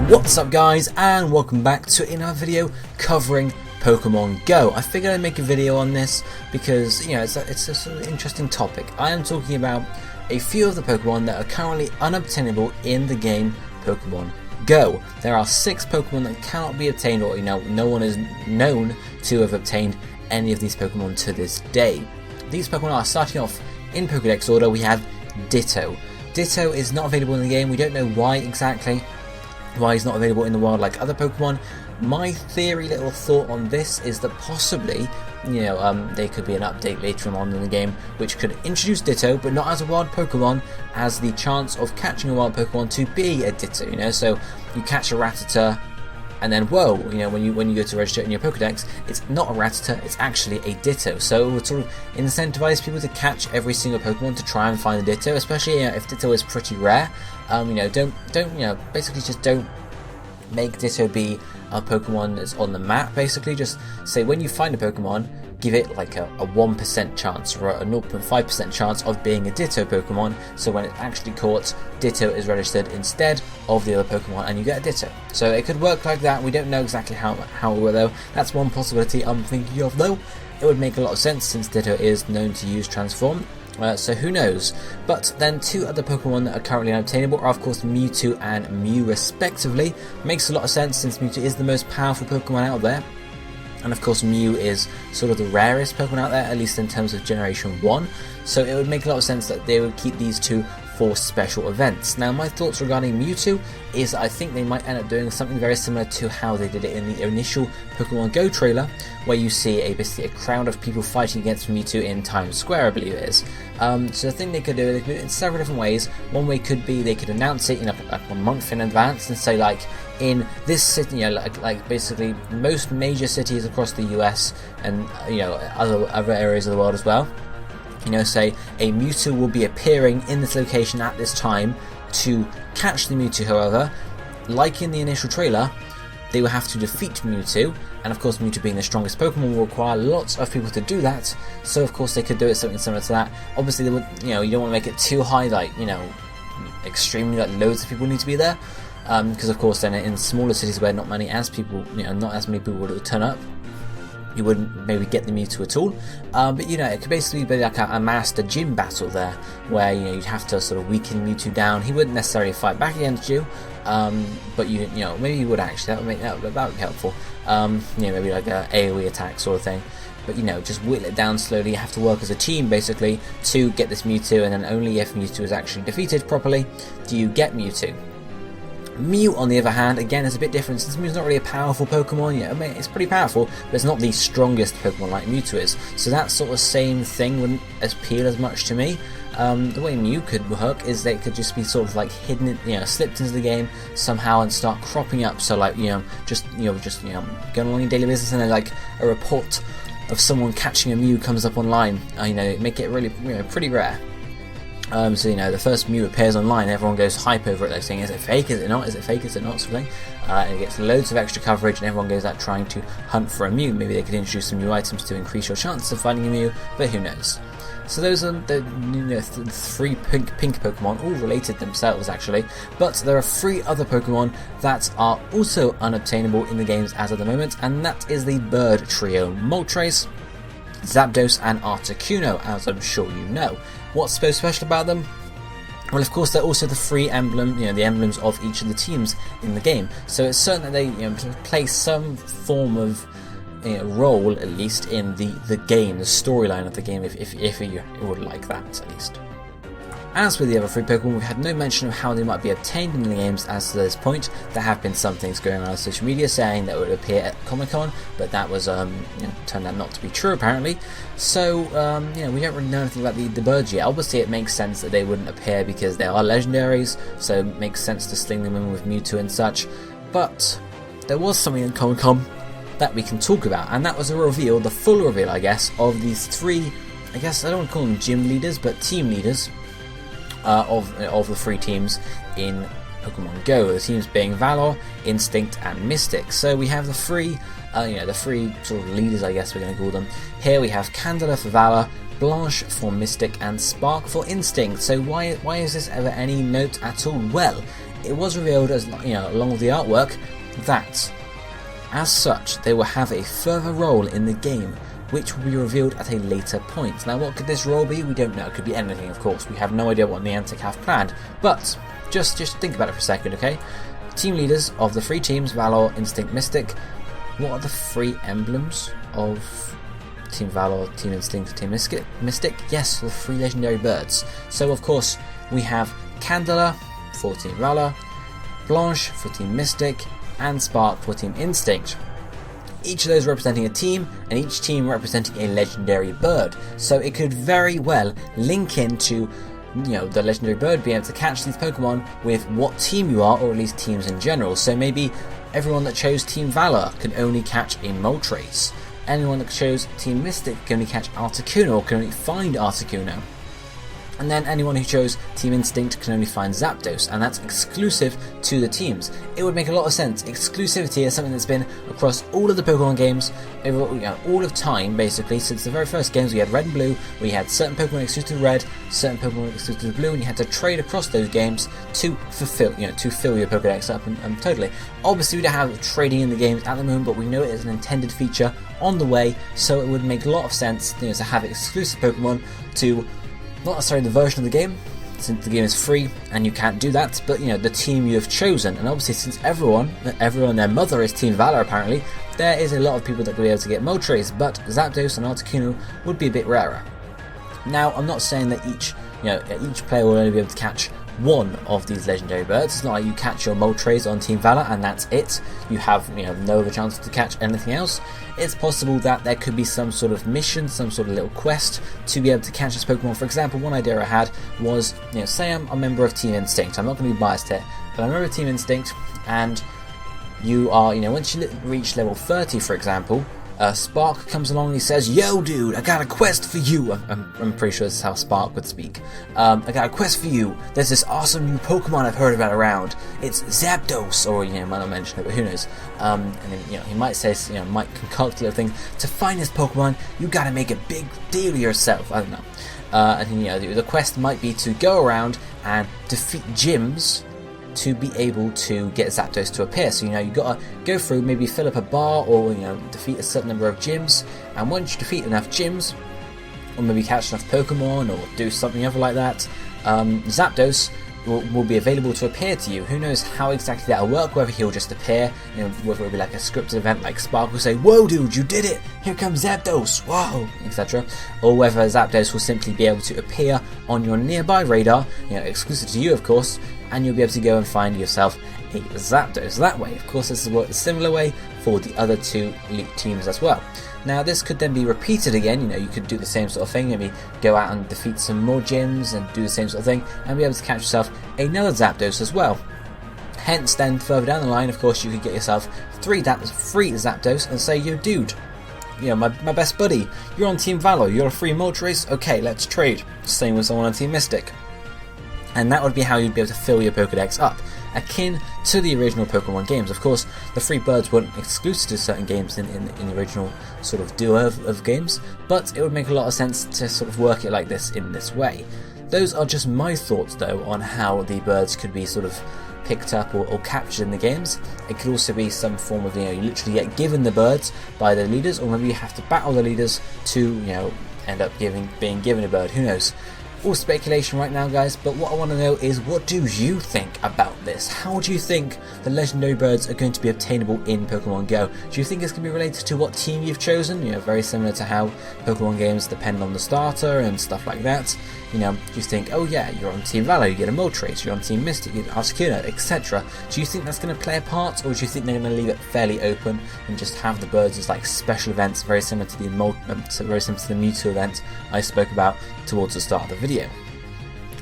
What's up guys, and welcome back to another video covering Pokemon Go. I figured I'd make a video on this because, you know, it's a sort of interesting topic. I am talking about a few of the Pokemon that are currently unobtainable in the game Pokemon Go. There are 6 Pokemon that cannot be obtained, or no one is known to have obtained any of these Pokemon to this day. These Pokemon are, starting off in Pokedex order, we have Ditto. Ditto is not available in the game. We don't know why exactly, why he's not available in the wild like other Pokemon. My theory, little thought on this, is that possibly, there could be an update later on in the game which could introduce Ditto, but not as a wild Pokemon, as the chance of catching a wild Pokemon to be a Ditto. So you catch a Rattata, and then whoa, when you go to register in your Pokedex, it's not a Rattata, it's actually a Ditto. So it would sort of incentivize people to catch every single Pokemon to try and find a Ditto, especially if Ditto is pretty rare. Basically just don't make Ditto be a Pokemon that's on the map. Basically just say when you find a Pokemon, give it like a 1% chance or a 0.5% chance of being a Ditto Pokemon, so when it's actually caught, Ditto is registered instead of the other Pokemon and you get a Ditto. So it could work like that. We don't know exactly how it will though. That's one possibility I'm thinking of though. It would make a lot of sense since Ditto is known to use Transform. So who knows. But then 2 other Pokemon that are currently unobtainable are of course Mewtwo and Mew respectively. Makes a lot of sense since Mewtwo is the most powerful Pokemon out there. And of course Mew is sort of the rarest Pokemon out there, at least in terms of Generation 1. So it would make a lot of sense that they would keep these 2 for special events. Now my thoughts regarding Mewtwo is I think they might end up doing something very similar to how they did it in the initial Pokemon Go trailer, where you see basically a crowd of people fighting against Mewtwo in Times Square, I believe it is. So the thing they could do it in several different ways. One way could be they could announce it in a month in advance and say like, in this city, like basically most major cities across the US and other areas of the world as well. Say a Mewtwo will be appearing in this location at this time. To catch the Mewtwo, however, like in the initial trailer, they will have to defeat Mewtwo, and of course Mewtwo being the strongest Pokemon will require lots of people to do that, so of course they could do it something similar to that. Obviously they would, you don't want to make it too high, like, extremely, like loads of people need to be there, because of course then in smaller cities where not as many people would turn up, you wouldn't maybe get the Mewtwo at all. But it could basically be like a master gym battle there, where you'd have to sort of weaken Mewtwo down. He wouldn't necessarily fight back against you, but maybe he would actually. That would be helpful. Maybe like a AoE attack sort of thing. But just whittle it down slowly. You have to work as a team basically to get this Mewtwo, and then only if Mewtwo is actually defeated properly do you get Mewtwo. Mew, on the other hand, again is a bit different since Mew's not really a powerful Pokemon. It's pretty powerful, but it's not the strongest Pokemon like Mewtwo is. So that sort of same thing wouldn't appeal as much to me. The way Mew could work is that it could just be sort of like hidden, slipped into the game somehow and start cropping up. So like, just going along your daily business, and then like a report of someone catching a Mew comes up online. Make it really, pretty rare. So the first Mew appears online, everyone goes hype over it, like saying, is it fake, is it not, is it fake, is it not, sort of thing. And it gets loads of extra coverage, and everyone goes out trying to hunt for a Mew. Maybe they could introduce some new items to increase your chances of finding a Mew, but who knows. So those are the 3 pink Pokemon, all related themselves actually, but there are 3 other Pokemon that are also unobtainable in the games as of the moment, and that is the bird trio, Moltres, Zapdos and Articuno, as I'm sure you know. What's so special about them? Well, of course, they're also the 3 emblem, the emblems of each of the teams in the game. So it's certain that they play some form of role, at least, in the game, the storyline of the game, if you would like that, at least. As with the other 3 Pokemon, we've had no mention of how they might be obtained in the games as to this point. There have been some things going around on social media saying that it would appear at Comic-Con, but that was turned out not to be true apparently. So we don't really know anything about the birds yet. Obviously it makes sense that they wouldn't appear because they are legendaries, so it makes sense to sling them in with Mewtwo and such. But there was something at Comic-Con that we can talk about, and that was a reveal, the full reveal I guess, of these 3, I guess I don't want to call them gym leaders, but team leaders of the 3 teams in Pokemon Go. The teams being Valor, Instinct and Mystic. So we have the 3 sort of leaders, I guess we're going to call them. Here we have Candela for Valor, Blanche for Mystic and Spark for Instinct. So why is this ever any note at all? Well, it was revealed, as along with the artwork, that as such they will have a further role in the game, which will be revealed at a later point. Now, what could this role be? We don't know. It could be anything, of course. We have no idea what Niantic have planned. But just think about it for a second, okay? Team leaders of the 3 teams, Valor, Instinct, Mystic. What are the 3 emblems of Team Valor, Team Instinct, Team Mystic? Yes, the 3 legendary birds. So, of course, we have Candela for Team Valor, Blanche for Team Mystic, and Spark for Team Instinct. Each of those representing a team, and each team representing a legendary bird. So it could very well link into, the legendary bird being able to catch these Pokemon with what team you are, or at least teams in general. So maybe everyone that chose Team Valor can only catch a Moltres. Anyone that chose Team Mystic can only catch Articuno, or can only find Articuno. And then anyone who chose Team Instinct can only find Zapdos, and that's exclusive to the teams. It would make a lot of sense. Exclusivity is something that's been across all of the Pokemon games, over all of time, basically, since the very first games. We had Red and Blue, we had certain Pokemon exclusive to Red, certain Pokemon exclusive to Blue, and you had to trade across those games to fulfill, to fill your Pokedex up, and totally. Obviously, we don't have trading in the games at the moment, but we know it is an intended feature on the way, so it would make a lot of sense, to have exclusive Pokemon to not necessarily the version of the game, since the game is free and you can't do that, but the team you have chosen. And obviously, since everyone their mother is Team Valor, apparently, there is a lot of people that will be able to get Moltres, but Zapdos and Articuno would be a bit rarer. Now, I'm not saying that each player will only be able to catch one of these legendary birds. It's not like you catch your Moltres on Team Valor and that's it. You have no other chance to catch anything else. It's possible that there could be some sort of mission, some sort of little quest to be able to catch this Pokemon. For example, one idea I had was, say I'm a member of Team Instinct. I'm not going to be biased here, but I'm a member of Team Instinct, and you are, once you reach level 30, for example, Spark comes along and he says, "Yo, dude, I got a quest for you." I'm pretty sure this is how Spark would speak. I got a quest for you. There's this awesome new Pokemon I've heard about around. It's Zapdos, or might not mention it, but who knows? And then he might say, might concoct a little thing. To find this Pokemon, you got to make a big deal yourself. I don't know. And then the quest might be to go around and defeat gyms to be able to get Zapdos to appear. So you got to go through, maybe fill up a bar, or defeat a certain number of gyms, and once you defeat enough gyms, or maybe catch enough Pokemon, or do something other like that, Zapdos will be available to appear to you. Who knows how exactly that'll work, whether he'll just appear, whether it'll be like a scripted event, like Spark will say, "Whoa dude, you did it, here comes Zapdos, wow," etc. Or whether Zapdos will simply be able to appear on your nearby radar, exclusive to you of course, and you'll be able to go and find yourself a Zapdos that way. Of course, this has worked a similar way for the other 2 elite teams as well. Now, this could then be repeated again. You could do the same sort of thing, maybe go out and defeat some more gyms and do the same sort of thing, and be able to catch yourself another Zapdos as well. Hence, then further down the line, of course, you could get yourself 3 Zapdos and say, "Yo, dude, my best buddy, you're on Team Valor, you're a free Moltres, okay, let's trade." Same with someone on Team Mystic. And that would be how you'd be able to fill your Pokedex up, akin to the original Pokemon games. Of course, the 3 birds weren't exclusive to certain games in the original sort of duo of games, but it would make a lot of sense to sort of work it like this in this way. Those are just my thoughts, though, on how the birds could be sort of picked up or captured in the games. It could also be some form of, you literally get given the birds by the leaders, or maybe you have to battle the leaders to, end up being given a bird. Who knows? All speculation right now, guys, but what I want to know is, what do you think about this? How do you think the legendary birds are going to be obtainable in Pokemon Go? Do you think it's going to be related to what team you've chosen? Very similar to how Pokemon games depend on the starter and stuff like that. Do you think, oh yeah, you're on Team Valor, you get a Moltres, you're on Team Mystic, you get Articuno, etc. Do you think that's going to play a part, or do you think they're going to leave it fairly open and just have the birds as like special events, very similar to the Mewtwo event I spoke about towards the start of the video?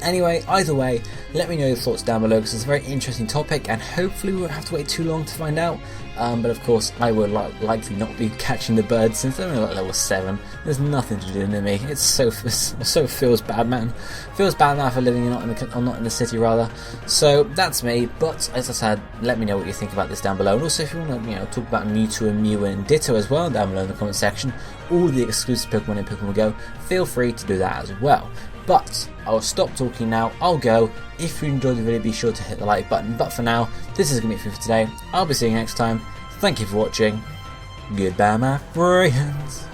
Anyway, either way, let me know your thoughts down below, because it's a very interesting topic, and hopefully we won't have to wait too long to find out. But of course, I will likely not be catching the birds, since they're only like level 7. There's nothing to do to me. It so feels bad, man. Feels bad now for living not in the city, rather. So that's me. But as I said, let me know what you think about this down below. And also, if you want to, talk about Mewtwo and Mew and Ditto as well, down below in the comment section, all the exclusive Pokemon in Pokemon Go, feel free to do that as well. But I'll stop talking now, I'll go. If you enjoyed the video, be sure to hit the like button. But for now, this is going to be it for today. I'll be seeing you next time. Thank you for watching. Goodbye, my friends.